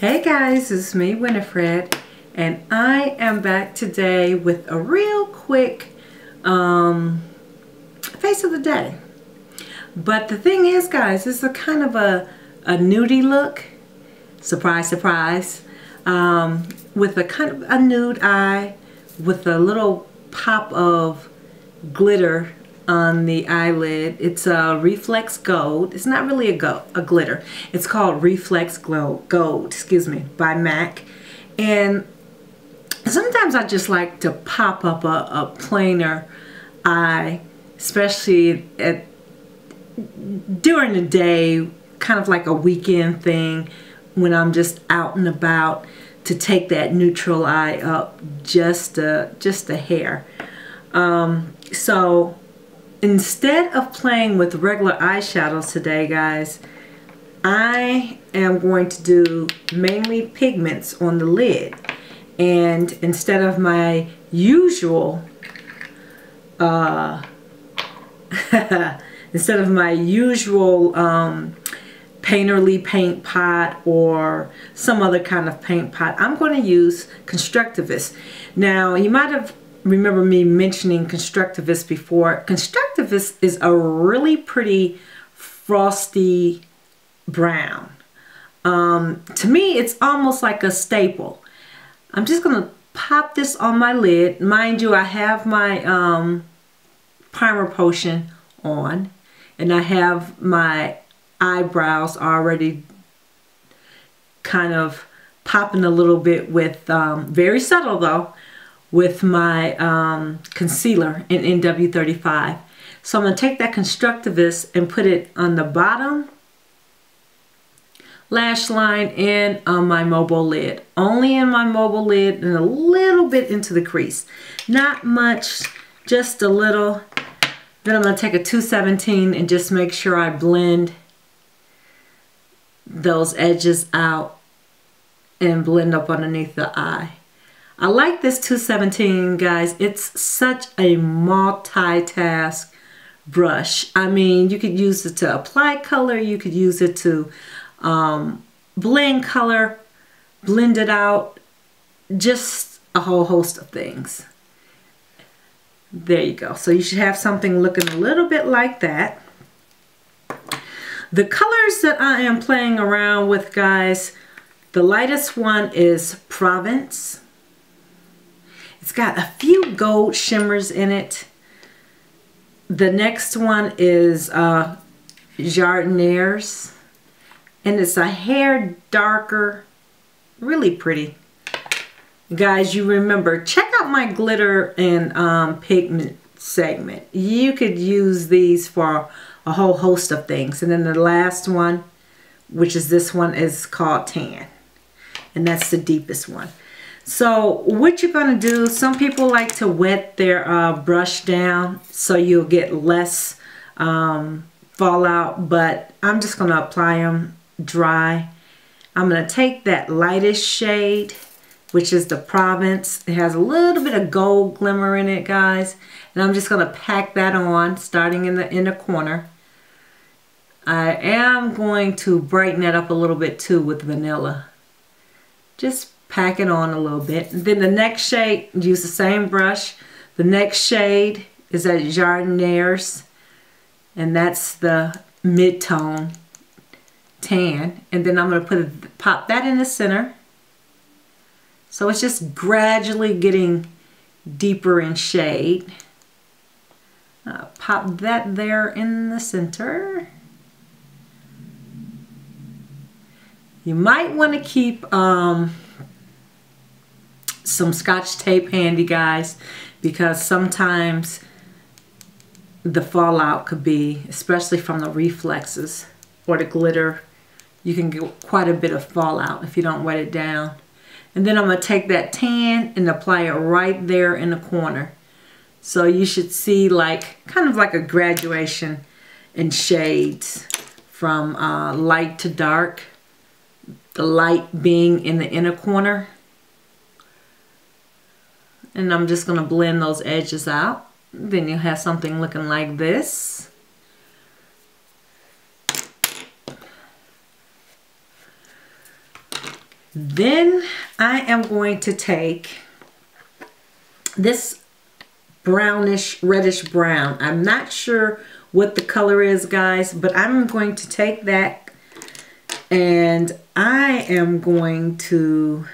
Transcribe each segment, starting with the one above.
Hey guys, it's me Winifred, and I am back today with a real quick face of the day. But the thing is, guys, it's a kind of a nudie look. Surprise, surprise. With a kind of a nude eye with a little pop of glitter on the eyelid. It's a Reflex Gold. It's not really a glitter. It's called Reflex Gold, excuse me, by MAC. And sometimes I just like to pop up a plainer eye, especially during the day, kind of like a weekend thing when I'm just out and about, to take that neutral eye up just a hair. So instead of playing with regular eyeshadows today, guys, I am going to do mainly pigments on the lid. And instead of my usual painterly paint pot or some other kind of paint pot, I'm going to use Constructivist. Now, you might have remember me mentioning Constructivist before. Constructivist is a really pretty frosty brown. To me, it's almost like a staple. I'm just going to pop this on my lid. Mind you, I have my primer potion on, and I have my eyebrows already kind of popping a little bit with, very subtle though, with my concealer in NW35. So I'm going to take that Constructivist and put it on the bottom lash line and on my mobile lid. Only in my mobile lid and a little bit into the crease. Not much, just a little. Then I'm going to take a 217 and just make sure I blend those edges out and blend up underneath the eye. I like this 217, guys. It's such a multitask brush. I mean, you could use it to apply color. You could use it to blend color, blend it out, just a whole host of things. There you go. So you should have something looking a little bit like that. The colors that I am playing around with, guys, the lightest one is Provence. It's got a few gold shimmers in it. The next one is Jardin Aries, and it's a hair darker, really pretty. Guys, you remember, check out my glitter and pigment segment. You could use these for a whole host of things. And then the last one, which is this one, is called Tan, and that's the deepest one. So what you're going to do, some people like to wet their brush down so you'll get less fallout, but I'm just going to apply them dry. I'm going to take that lightest shade, which is the Provence. It has a little bit of gold glimmer in it, guys, and I'm just going to pack that on, starting in the inner corner. I am going to brighten that up a little bit too with vanilla. Just pack it on a little bit. And then the next shade, use the same brush. The next shade is at Jardin Aries, and that's the mid-tone tan. And then I'm going to pop that in the center. So it's just gradually getting deeper in shade. Pop that there in the center. You might want to keep some Scotch tape handy, guys, because sometimes the fallout could be, especially from the reflexes or the glitter, you can get quite a bit of fallout if you don't wet it down. And then I'm going to take that tan and apply it right there in the corner. So you should see like kind of like a graduation in shades from light to dark. The light being in the inner corner. And I'm just going to blend those edges out. Then you'll have something looking like this. Then I am going to take this brownish, reddish brown. I'm not sure what the color is, guys, but I'm going to take that and I am going to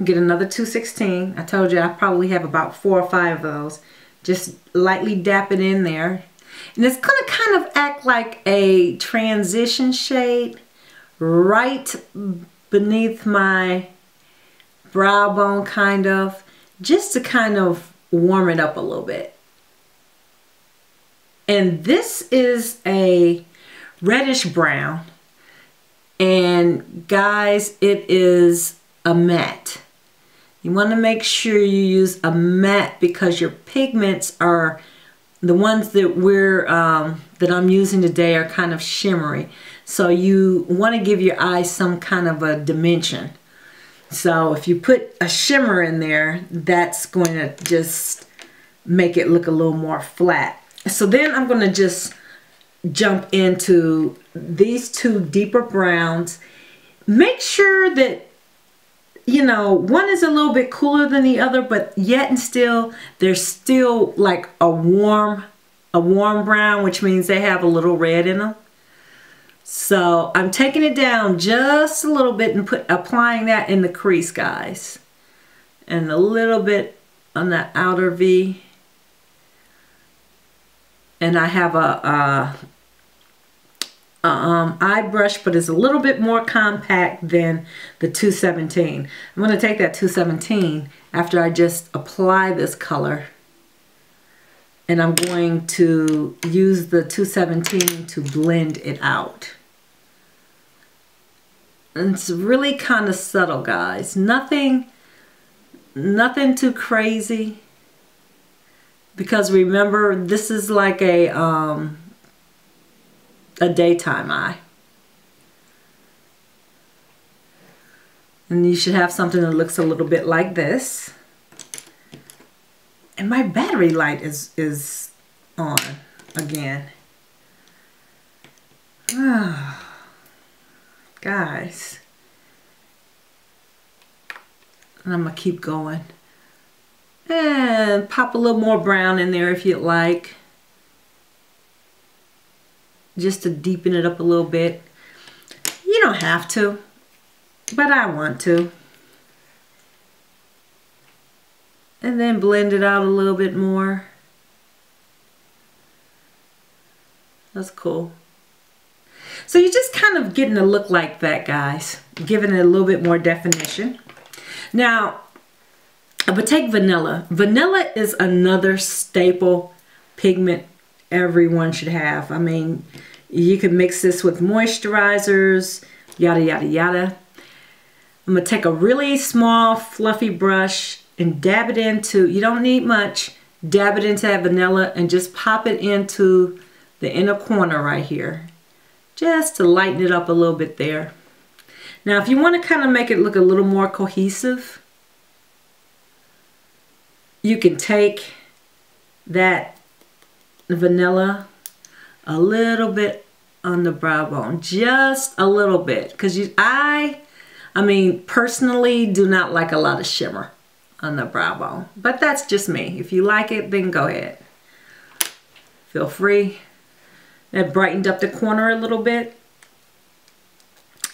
get another 216. I told you I probably have about 4 or 5 of those. Just lightly dap it in there. And it's going to kind of act like a transition shade right beneath my brow bone, kind of, just to kind of warm it up a little bit. And this is a reddish brown, and guys, it is a matte. You want to make sure you use a matte because your pigments are the ones that that I'm using today are kind of shimmery. So you want to give your eyes some kind of a dimension. So if you put a shimmer in there, that's going to just make it look a little more flat. So then I'm going to just jump into these 2 deeper browns. Make sure that, you know, one is a little bit cooler than the other, but yet and still, they're still like a warm brown, which means they have a little red in them. So I'm taking it down just a little bit and applying that in the crease, guys. And a little bit on the outer V. And I have a eye brush, but it's a little bit more compact than the 217. I'm going to take that 217 after I just apply this color, and I'm going to use the 217 to blend it out. And it's really kind of subtle, guys. Nothing too crazy, because remember, this is like a daytime eye. And you should have something that looks a little bit like this. And my battery light is on again. Guys. And I'm going to keep going. And pop a little more brown in there if you'd like. Just to deepen it up a little bit. You don't have to, but I want to. And then blend it out a little bit more. That's cool. So you're just kind of getting a look like that, guys. Giving it a little bit more definition. Now, I would take vanilla. Vanilla is another staple pigment everyone should have. I mean, you can mix this with moisturizers, yada, yada, yada. I'm going to take a really small, fluffy brush and dab it into, you don't need much, dab it into that vanilla and just pop it into the inner corner right here, just to lighten it up a little bit there. Now, if you want to kind of make it look a little more cohesive, you can take that vanilla a little bit on the brow bone, just a little bit, because I mean, personally do not like a lot of shimmer on the brow bone, but that's just me. If you like it, then go ahead. Feel free. That brightened up the corner a little bit.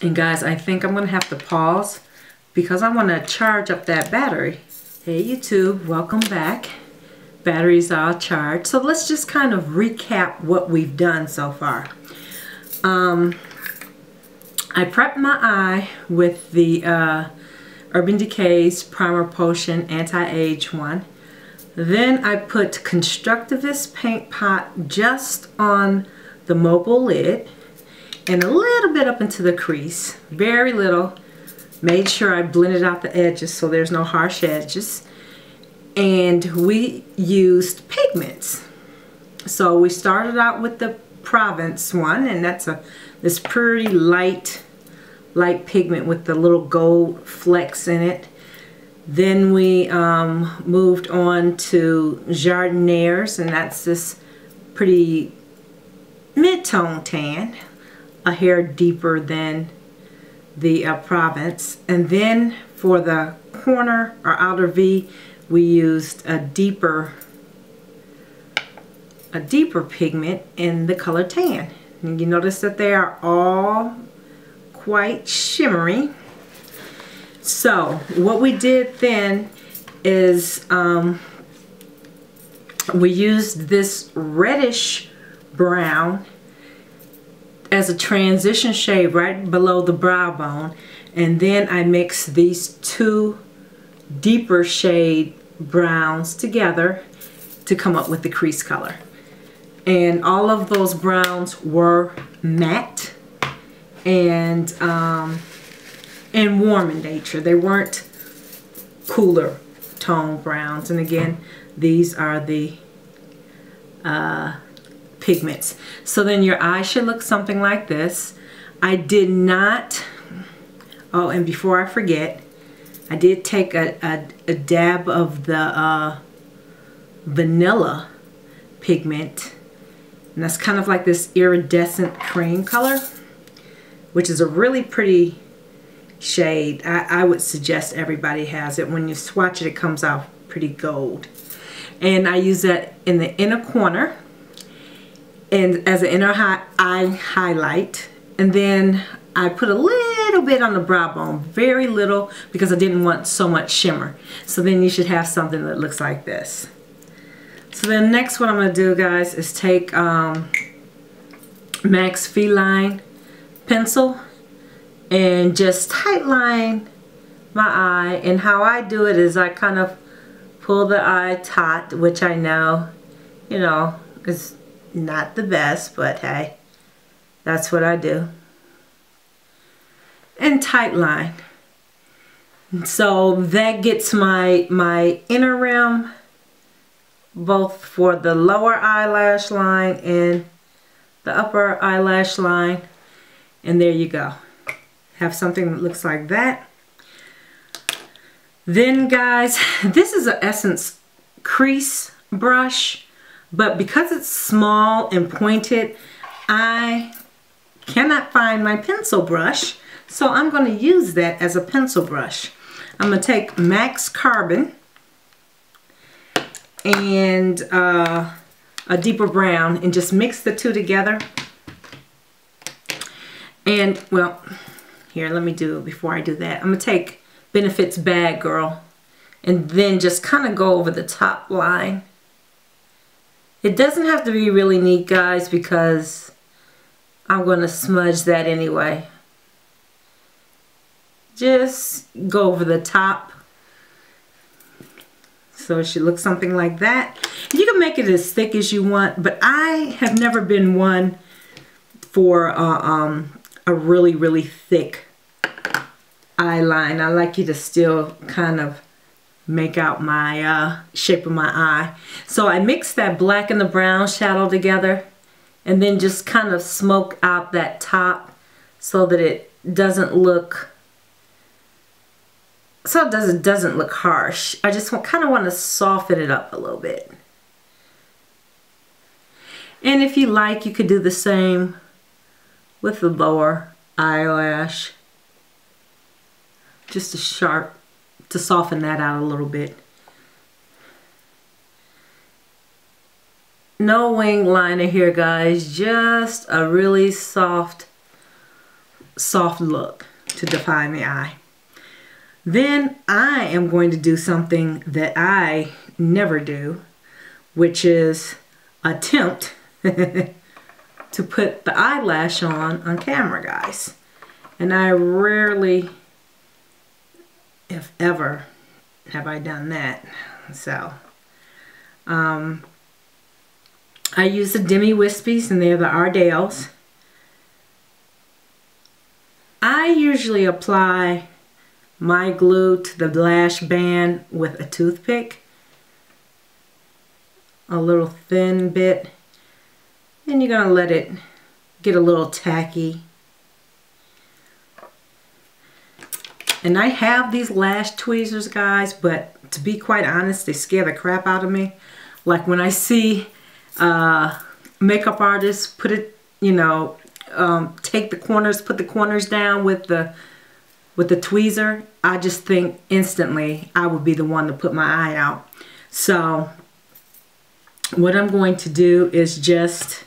And guys, I think I'm going to have to pause because I want to charge up that battery. Hey YouTube, welcome back. Batteries all charged. So let's just kind of recap what we've done so far. I prepped my eye with the Urban Decay's Primer Potion Anti-Age one. Then I put Constructivist paint pot just on the mobile lid and a little bit up into the crease. Very little. Made sure I blended out the edges so there's no harsh edges. And we used pigments. So we started out with the Provence one, and that's this pretty light pigment with the little gold flecks in it. Then we moved on to Jardin Aries, and that's this pretty mid-tone tan. a hair deeper than the Provence. And then for the corner or outer V, we used a deeper pigment in the color tan. And you notice that they are all quite shimmery. So what we did then is we used this reddish brown as a transition shade right below the brow bone, and then I mixed these two deeper shade browns together to come up with the crease color. And all of those browns were matte and warm in nature. They weren't cooler tone browns. And again, these are the pigments. So then your eye should look something like this. I did not, oh, and before I forget, I did take a dab of the vanilla pigment, and that's kind of like this iridescent cream color, which is a really pretty shade. I would suggest everybody has it. When you swatch it, it comes out pretty gold. And I use that in the inner corner and as an inner eye highlight. And then I put a little bit on the brow bone, very little, because I didn't want so much shimmer. So then you should have something that looks like this. So then next what I'm going to do, guys, is take MAC's Feline pencil and just tightline my eye. And how I do it is I kind of pull the eye taut, which I know, you know, is not the best, but hey, that's what I do. And tight line. So that gets my inner rim, both for the lower eyelash line and the upper eyelash line. And there you go. Have something that looks like that. Then guys, this is an Essence crease brush, but because it's small and pointed, I cannot find my pencil brush, so I'm going to use that as a pencil brush. I'm going to take MAC's Carbon and a deeper brown and just mix the two together. And well, here, let me do, before I do that, I'm going to take Benefit's Bad Girl and then just kind of go over the top line. It doesn't have to be really neat, guys, because I'm going to smudge that anyway. Just go over the top. So it should look something like that. You can make it as thick as you want, but I have never been one for a really, really thick eyeline. I like you to still kind of make out my shape of my eye. So I mix that black and the brown shadow together and then just kind of smoke out that top so that it doesn't look, doesn't look harsh. I just kind of want to soften it up a little bit. And if you like, you could do the same with the lower eyelash. Just to soften that out a little bit. No wing liner here, guys. Just a really soft look to define the eye. Then I am going to do something that I never do, which is attempt to put the eyelash on camera, guys. And I rarely, if ever, have I done that. So I use the Demi Wispes, and they're the Ardells. I usually apply my glue to the lash band with a toothpick, a little thin bit, and you're gonna let it get a little tacky. And I have these lash tweezers, guys, but to be quite honest, they scare the crap out of me. Like when I see makeup artists put it, you know, take the corners, put the corners down with the tweezer, I just think instantly I would be the one to put my eye out. So what I'm going to do is just,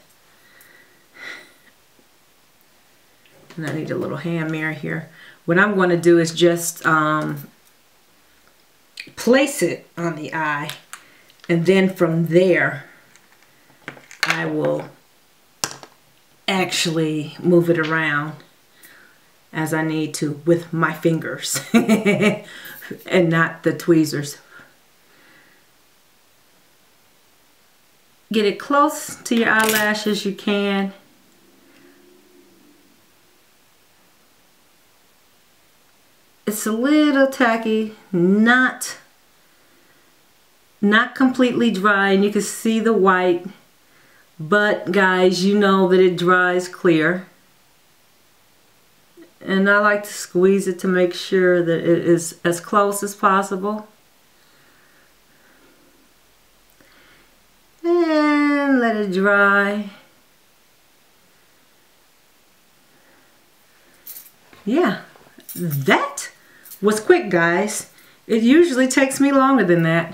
and I need a little hand mirror here. What I'm going to do is just place it on the eye, and then from there I will actually move it around as I need to with my fingers and not the tweezers. Get it close to your eyelash as you can. It's a little tacky, not completely dry, and you can see the white, but guys, you know that it dries clear. And I like to squeeze it to make sure that it is as close as possible. And let it dry. Yeah, that was quick, guys. It usually takes me longer than that.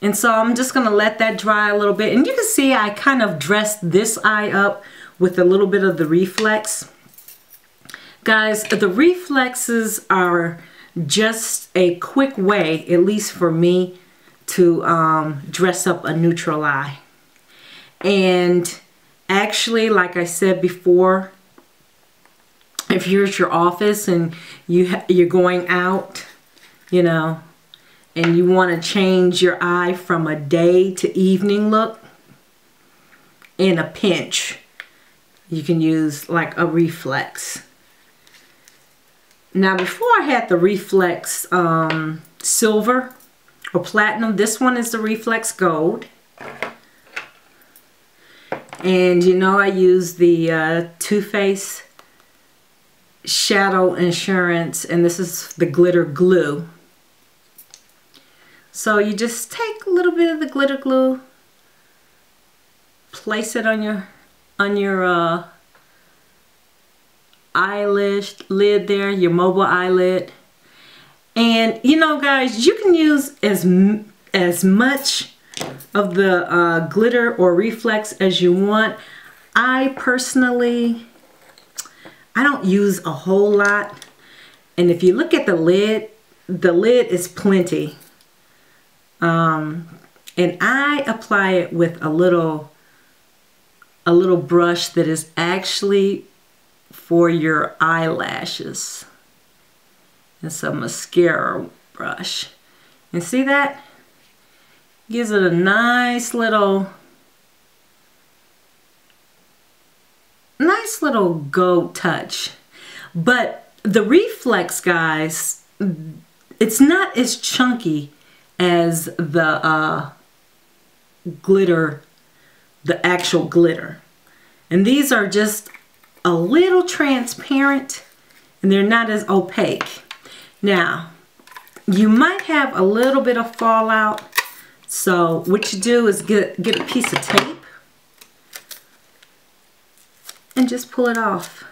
And so I'm just going to let that dry a little bit. And you can see I kind of dressed this eye up with a little bit of the reflex. Guys, the reflexes are just a quick way, at least for me, to dress up a neutral eye. And actually, like I said before, if you're at your office and you're going out, you know, and you want to change your eye from a day to evening look, in a pinch, you can use like a reflex. Now, before I had the reflex silver or platinum, this one is the reflex gold. And you know, I use the Too Faced Shadow Insurance, and this is the glitter glue. So you just take a little bit of the glitter glue, place it on your eyelash lid there, your mobile eyelid. And you know, guys, you can use as much of the glitter or reflex as you want. I personally, I don't use a whole lot. And if you look at the lid is plenty. And I apply it with a little brush that is actually for your eyelashes. It's a mascara brush. And see that? Gives it a nice little gold touch. But the reflex, guys, it's not as chunky as the glitter, the actual glitter. And these are just a little transparent, and they're not as opaque. Now, you might have a little bit of fallout, so what you do is get a piece of tape and just pull it off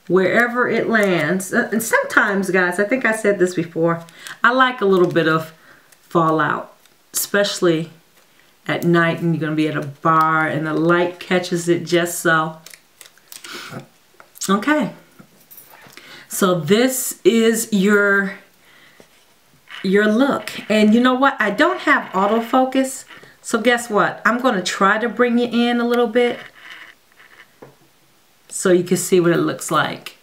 wherever it lands. And sometimes, guys, I think I said this before, I like a little bit of fallout, especially at night and you're going to be at a bar and the light catches it just so. Okay, so this is your look. And you know what, I don't have autofocus, so guess what, I'm going to try to bring you in a little bit so you can see what it looks like.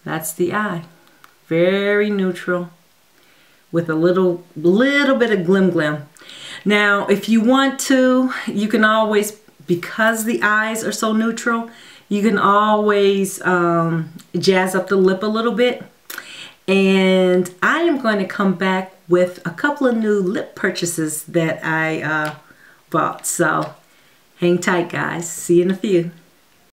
That's the eye. Very neutral with a little bit of glim. Now, if you want to, you can always, because the eyes are so neutral, you can always jazz up the lip a little bit. And I am going to come back with a couple of new lip purchases that I bought. So hang tight, guys. See you in a few.